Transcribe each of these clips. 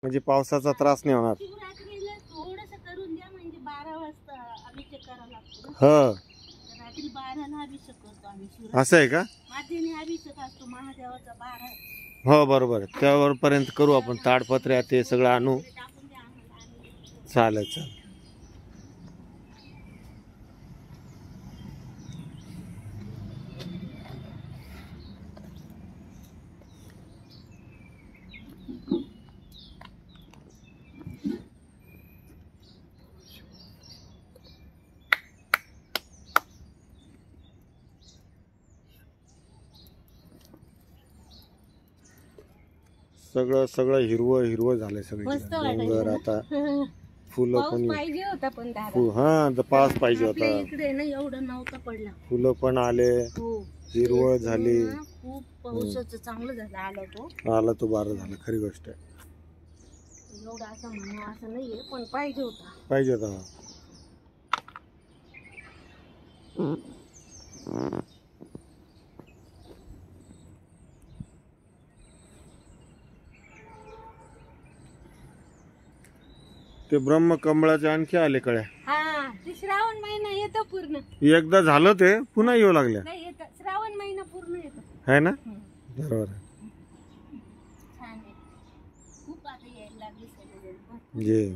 म्हणजे पावसाचा त्रास नाही होणार. शिवरात्रीला थोडंसं करून द्या, म्हणजे 12 वाजता अभिषेक करावा लागतो. हो, रात्री 12ला अभिषेक करतो आम्ही. असं आहे का? मातीने अभिषेक असतो महादेवाचा 12. हो बरोबर, त्यावरपर्यंत करू आपण. ताडपत्र्या ते सगळं आणू. टाकून द्या आम्हाला आणि चालेल चालेल. सगळं हिरवं हिरवं झालंय सगळं. मस्त डोंगर आता फुलं पाऊस पण पाहिजे होता पण दादा. हा पाऊस पाहिजे आपल्या होता. इकडे ना एवढं नव्हतं पडला. फुलं पण आले, हो हिरवळ झाली. खूप पावसाचं चांगलं झालं. आला तो बरं झालं, खरी गोष्ट आहे. एवढं असं म्हणून असं नाहीये, पण पाहिजे होता. ते ब्रह्मकमळाचे आणखी आले कळ्या. हा, ते श्रावण महिना येतो पूर्ण. एकदा झालं ते पुन्हा येऊ लागल्या. नाही येत, श्रावण महिना पूर्ण येतो. है ना? बरोबर आहे. छान आहे. खूप आता यायला लागली सगळे. जे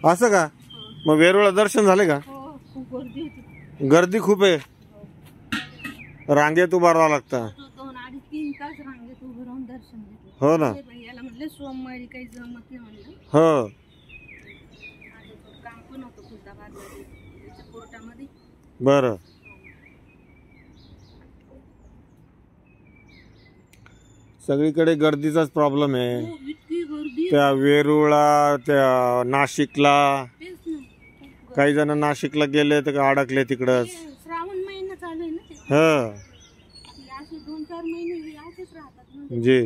असं का? मग वेरूळला दर्शन झाले का? खूप गर्दी होती. गर्दी खूप आहे. रांगेत उभा राहावं लागतं. 2-3 तास रांगेत उभं राहून दर्शन घेतलं. हो ना. याला म्हणलं सोमवारी काही जमत नाही म्हणलं. हो, काम पण होतं खुलताबादमध्ये कोर्टामध्ये. बरं. सगळीकडे गर्दीचाच प्रॉब्लेम आहे. इतकी गर्दी. त्या वेरूळला, त्या नाशिकला, तेच ना. काही जण नाशिकला गेले तर अडकले तिकडच. श्रावण महिना चालू आहे ना. हा, असे 2-4 महिने असेच राहतात. जी.